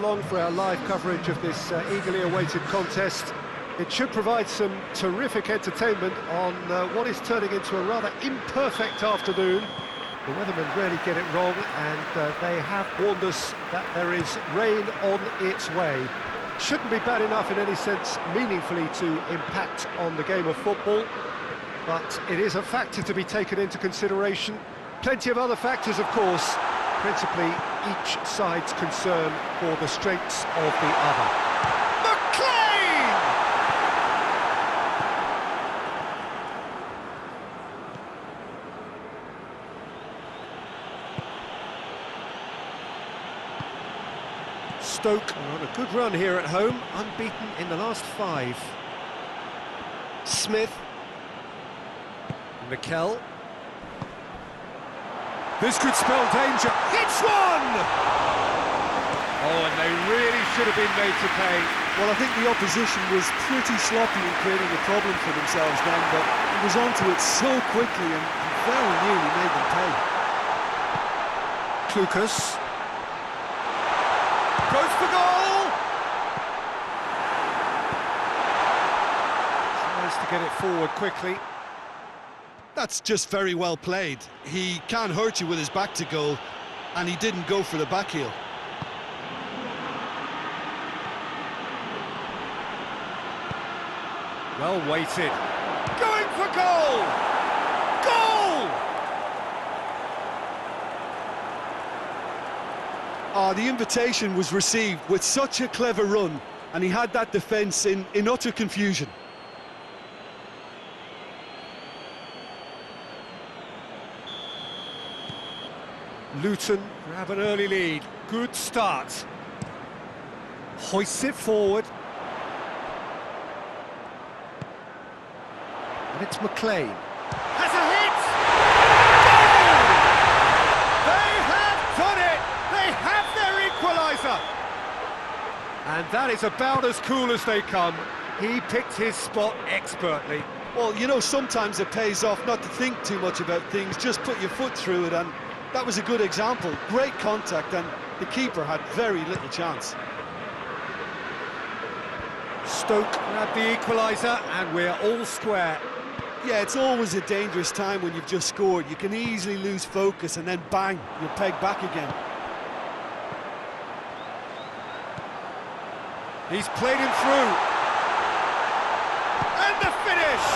Long for our live coverage of this eagerly awaited contest. It should provide some terrific entertainment on what is turning into a rather imperfect afternoon. The weathermen rarely get it wrong, and they have warned us that there is rain on its way. Shouldn't be bad enough in any sense meaningfully to impact on the game of football, but it is a factor to be taken into consideration. Plenty of other factors, of course, principally each side's concern for the strengths of the other. McLean! Stoke are on a good run here at home, unbeaten in the last 5. Smith. Mikel. This could spell danger. It's one! Oh, and they really should have been made to pay. Well, I think the opposition was pretty sloppy in creating a problem for themselves then, but he was onto it so quickly and very nearly made them pay. Lucas. Goes for goal! Tries to get it forward quickly. That's just very well played. He can hurt you with his back to goal, and he didn't go for the back heel. Well weighted. Going for goal! Goal! The invitation was received with such a clever run, and he had that defence in utter confusion. Luton grab an early lead. Good start. Hoists it forward. And it's McLean. Has a hit! Goal! They have done it! They have their equaliser! And that is about as cool as they come. He picked his spot expertly. Well, you know, sometimes it pays off not to think too much about things, just put your foot through it, and that was a good example. Great contact, and the keeper had very little chance. Stoke grabbed the equaliser, and we're all square. Yeah, it's always a dangerous time when you've just scored. You can easily lose focus, and then bang, you're pegged back again. He's played him through. And the finish!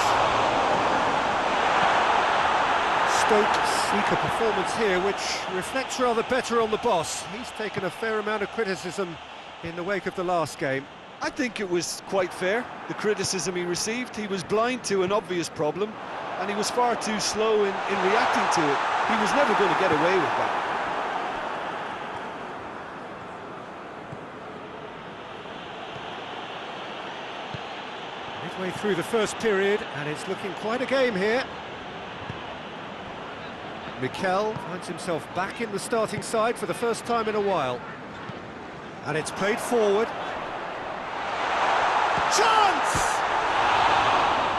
Stoke seek a performance here which reflects rather better on the boss. He's taken a fair amount of criticism in the wake of the last game. I think it was quite fair, the criticism he received. He was blind to an obvious problem, and he was far too slow in reacting to it. He was never going to get away with that. Midway through the first period, and it's looking quite a game here. Mikel finds himself back in the starting side for the first time in a while. And it's played forward. Chance!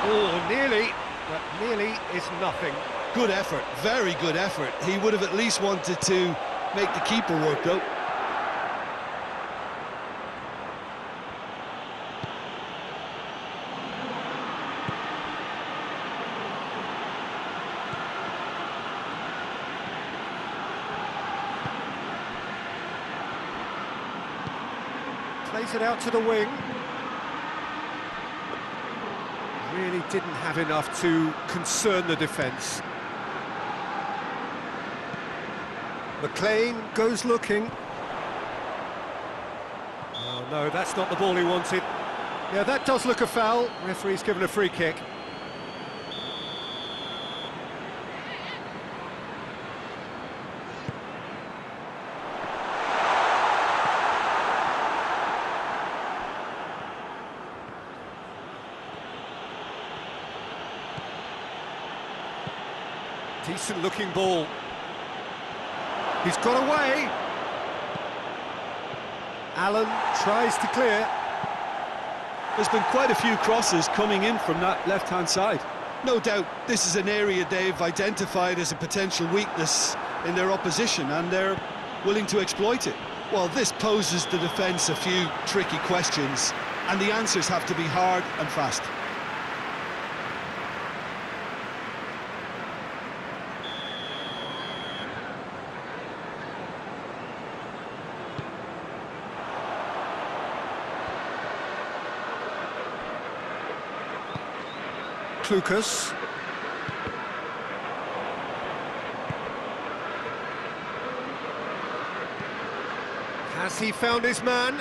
Oh, nearly, but nearly is nothing. Good effort, very good effort. He would have at least wanted to make the keeper work, though. Plays it out to the wing. Really didn't have enough to concern the defence. McLean goes looking. Oh no, that's not the ball he wanted. Yeah, that does look a foul. Referee's given a free kick. Decent looking ball. He's got away. Allen tries to clear. There's been quite a few crosses coming in from that left-hand side. No doubt this is an area they've identified as a potential weakness in their opposition, and they're willing to exploit it. Well, this poses the defence a few tricky questions, and the answers have to be hard and fast. Lucas. Has he found his man?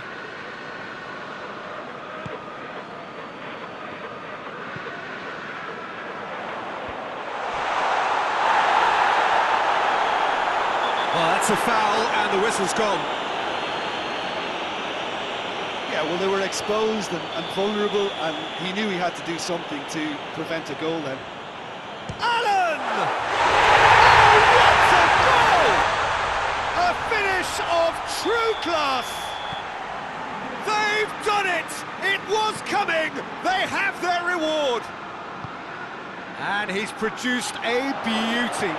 Well, that's a foul, and the whistle's gone. Yeah, well, they were exposed and vulnerable, and he knew he had to do something to prevent a goal then. Allen! Oh, what a goal! A finish of true class! They've done it! It was coming! They have their reward! And he's produced a beauty.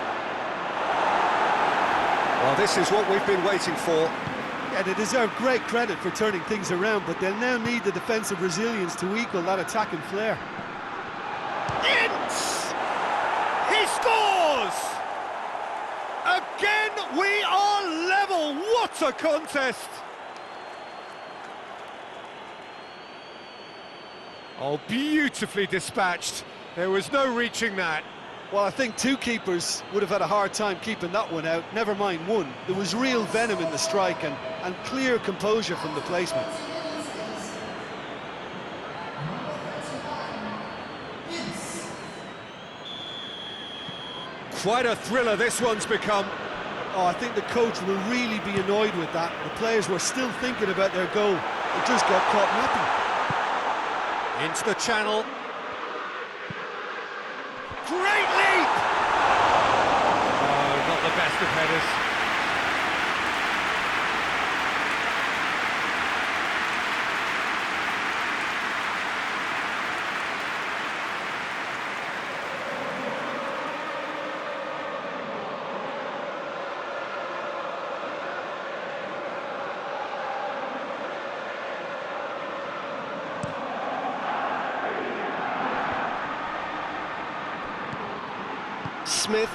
Well, this is what we've been waiting for. Yeah, they deserve great credit for turning things around, but they'll now need the defensive resilience to equal that attacking flair. Ince! He scores! Again, we are level. What a contest! Oh, beautifully dispatched. There was no reaching that. Well, I think two keepers would have had a hard time keeping that one out, never mind one. There was real venom in the strike and clear composure from the placement. Quite a thriller this one's become. Oh, I think the coach will really be annoyed with that. The players were still thinking about their goal. They just got caught napping. Into the channel. Great leap! Oh, not the best of headers. Smith.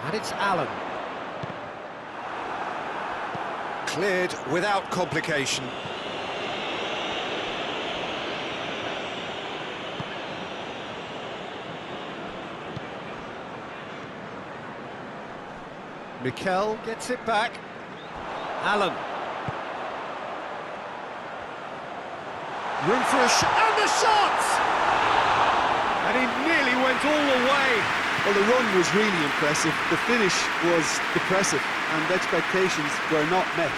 And it's Allen. Cleared without complication. Mikel gets it back. Allen. Room for a shot, and the shot! And he nearly went all the way. Well, the run was really impressive. The finish was depressive, and expectations were not met.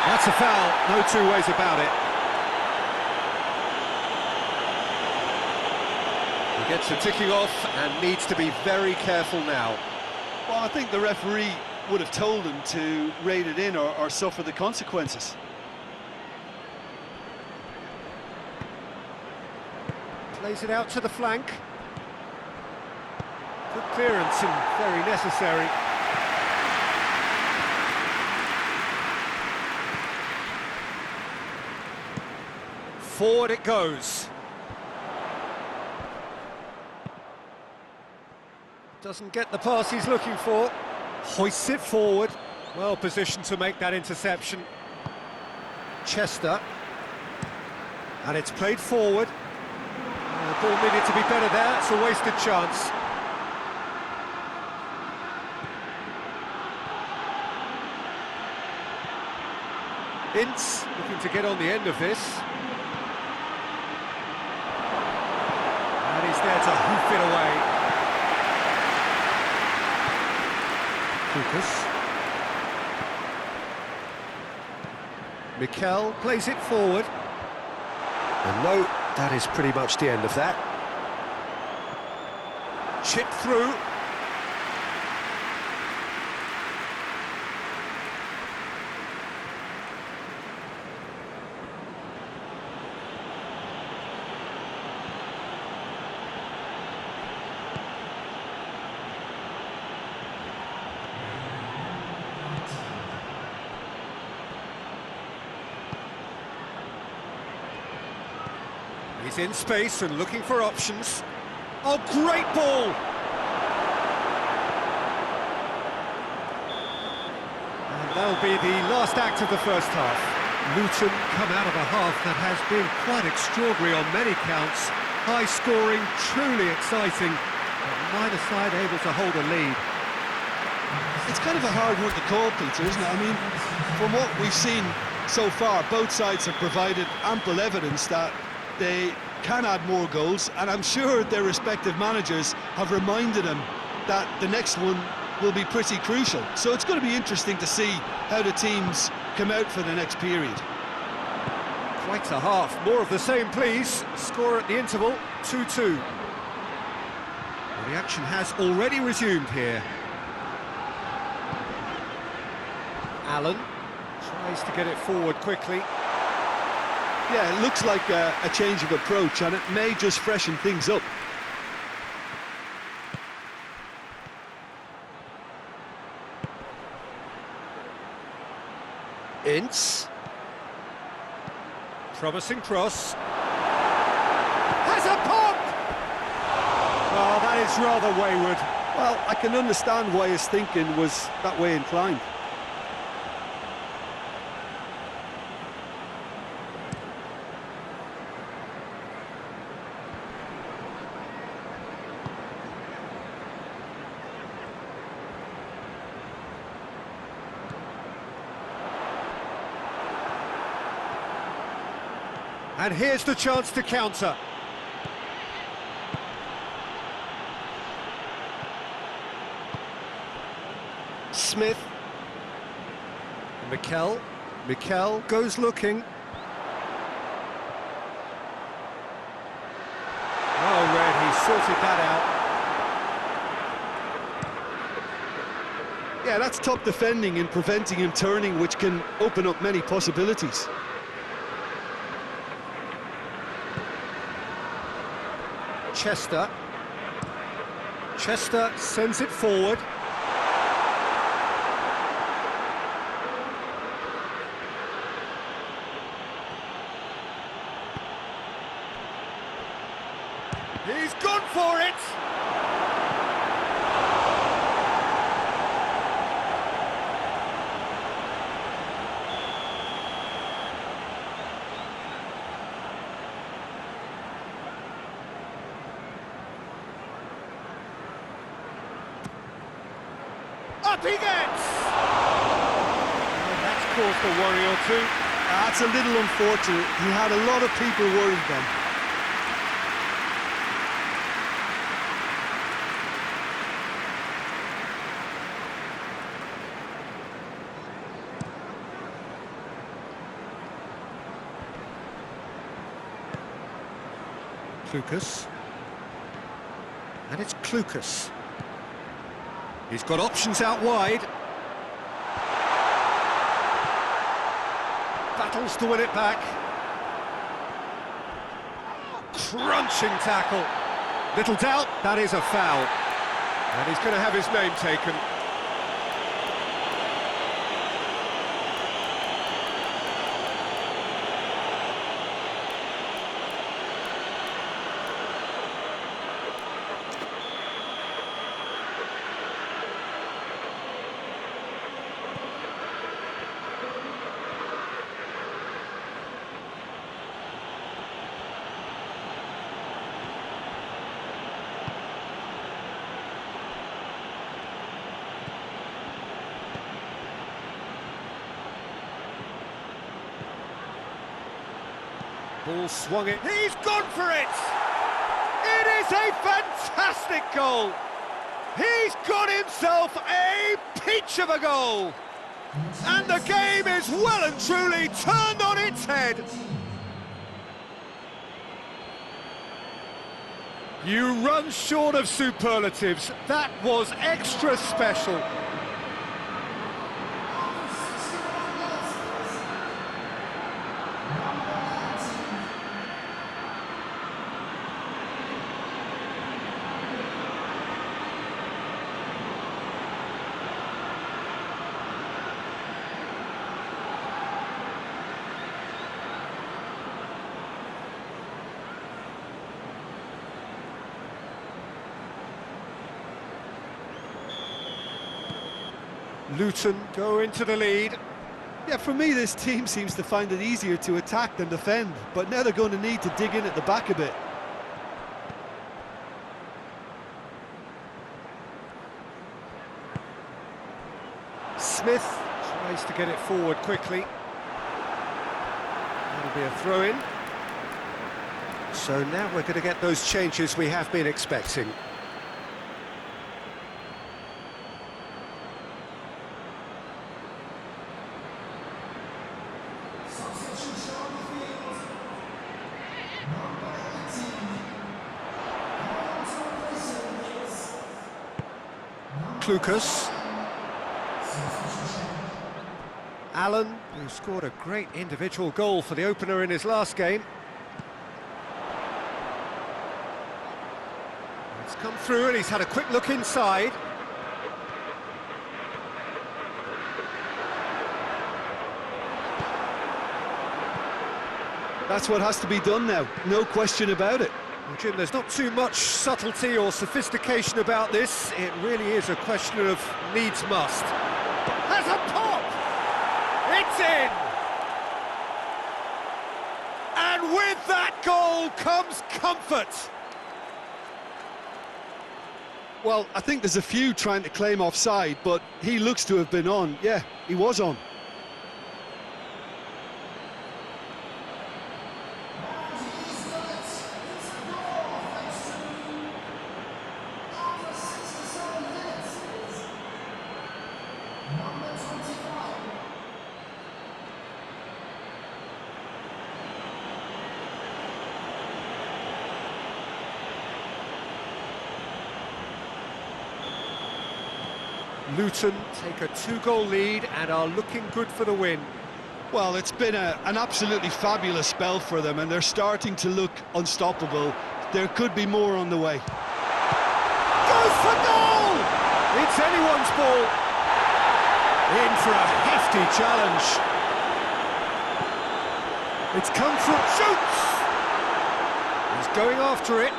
That's a foul, no two ways about it. He gets the ticking off and needs to be very careful now. Well, I think the referee would have told him to rate it in or suffer the consequences. Plays it out to the flank. Good clearance and very necessary. Forward it goes. Doesn't get the pass he's looking for. Hoists it forward. Well positioned to make that interception. Chester. And it's played forward. The ball needed to be better there, it's a wasted chance. Ince looking to get on the end of this. And he's there to hoof it away. Lucas. Mikel plays it forward. And no, that is pretty much the end of that. Chip through. He's in space and looking for options. Oh, great ball! And that'll be the last act of the first half. Luton come out of a half that has been quite extraordinary on many counts. High scoring, truly exciting, but neither side able to hold a lead. It's kind of a hard one to call, Peter, isn't it? I mean, from what we've seen so far, both sides have provided ample evidence that they can add more goals, and I'm sure their respective managers have reminded them that the next one will be pretty crucial. So it's going to be interesting to see how the teams come out for the next period. Quite a half. More of the same, please. Score at the interval, 2-2. Well, the action has already resumed here. Allen tries to get it forward quickly. Yeah, it looks like a change of approach, and it may just freshen things up. Ince. Promising cross. Has a pop! Oh, that is rather wayward. Well, I can understand why his thinking was that way inclined. And here's the chance to counter. Smith. Mikel. Mikel goes looking. Oh, Red, he sorted that out. Yeah, that's top defending and preventing him turning, which can open up many possibilities. Chester. Chester sends it forward. He's gone for it! Up he gets! That's caused a worry or two. That's a little unfortunate. He had a lot of people worried then. Klukas. And it's Klukas. He's got options out wide. Battles to win it back. Crunching tackle. Little doubt, that is a foul. And he's going to have his name taken. Ball swung it. He's gone for it! It is a fantastic goal! He's got himself a peach of a goal! And the game is well and truly turned on its head! You run short of superlatives. That was extra special. Luton go into the lead. Yeah, for me, this team seems to find it easier to attack than defend, but now they're going to need to dig in at the back a bit. Smith tries to get it forward quickly. That'll be a throw-in. So now we're going to get those changes we have been expecting. Lucas. Allen, who scored a great individual goal for the opener in his last game. It's come through and he's had a quick look inside. That's what has to be done now, no question about it. Well, Jim, there's not too much subtlety or sophistication about this. It really is a question of needs must. Has a pop! It's in! And with that goal comes comfort. Well, I think there's a few trying to claim offside, but he looks to have been on. Yeah, he was on. Luton take a 2-goal lead and are looking good for the win. Well, it's been an absolutely fabulous spell for them, and they're starting to look unstoppable. There could be more on the way. Goes for goal! It's anyone's ball. In for a hefty challenge. It's come from shoots! He's going after it.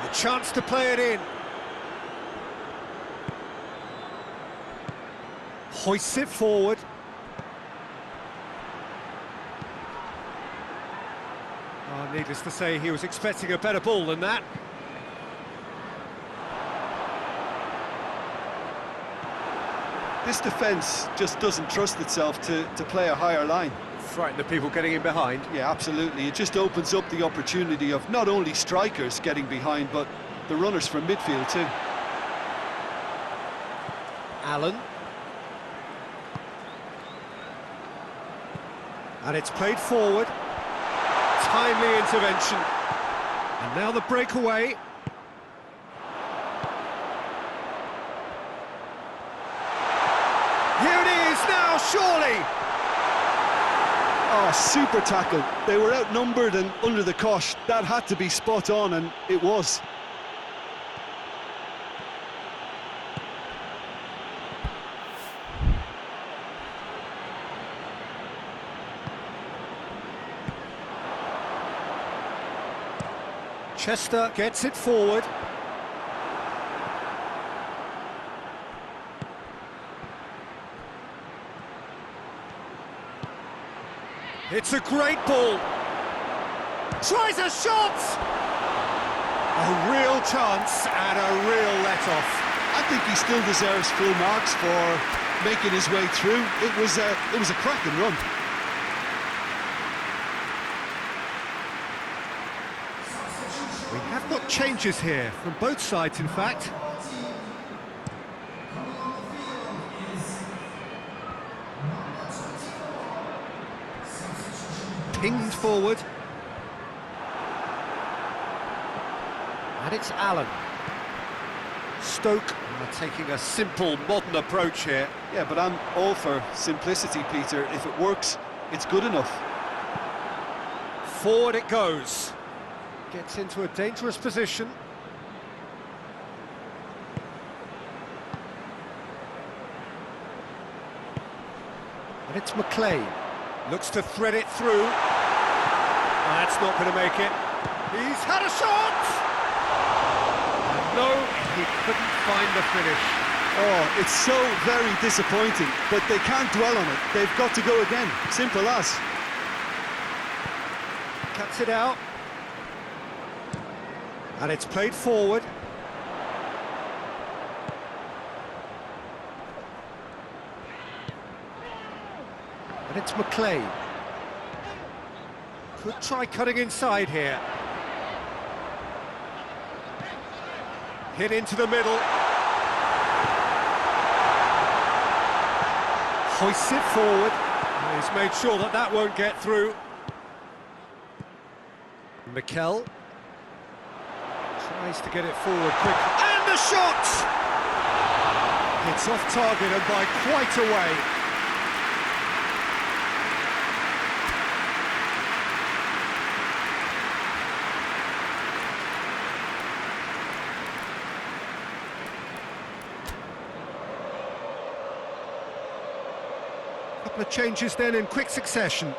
A chance to play it in. Hoists it forward. Oh, needless to say, he was expecting a better ball than that. This defence just doesn't trust itself to play a higher line. Frighten the people getting in behind. Yeah, absolutely. It just opens up the opportunity of not only strikers getting behind, but the runners from midfield too. Allen. And it's played forward. Timely intervention. And now the breakaway. Here it is now, surely! Oh, super tackle. They were outnumbered and under the cosh. That had to be spot on, and it was. Chester gets it forward. It's a great ball. Tries a shot! A real chance and a real let-off. I think he still deserves full marks for making his way through. It was a cracking run. We have got changes here, from both sides in fact. Pinged forward. And it's Allen. Stoke are taking a simple, modern approach here. Yeah, but I'm all for simplicity, Peter. If it works, it's good enough. Forward it goes. Gets into a dangerous position. And it's McLean. Looks to thread it through. That's not going to make it. He's had a shot! And no, he couldn't find the finish. Oh, it's so very disappointing, but they can't dwell on it. They've got to go again. Simple as. Cuts it out. And it's played forward. And it's McLean. Could try cutting inside here. Hit into the middle. Hoists it forward. And he's made sure that that won't get through. Mikel tries to get it forward quickly. And the shot! It's off target and by quite a way. Couple of changes then in quick succession.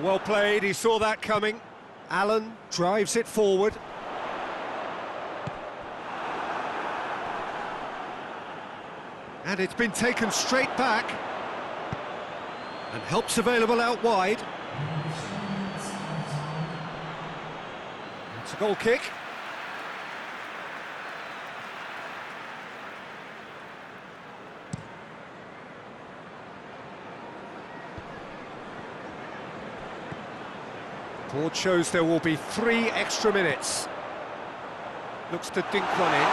Well played, he saw that coming. Allen drives it forward. And it's been taken straight back. And help's available out wide. It's a goal kick. Board shows there will be 3 extra minutes. Looks to dink one in.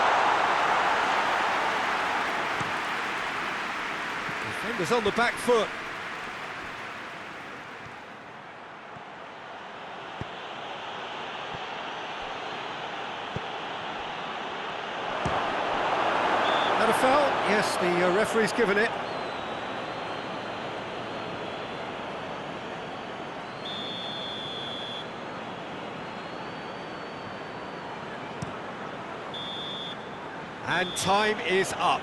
Defenders on the back foot. That a foul? Yes, the referee's given it. And time is up.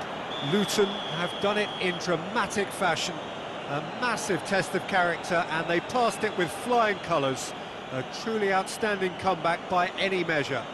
Luton have done it in dramatic fashion. A massive test of character, and they passed it with flying colours. A truly outstanding comeback by any measure.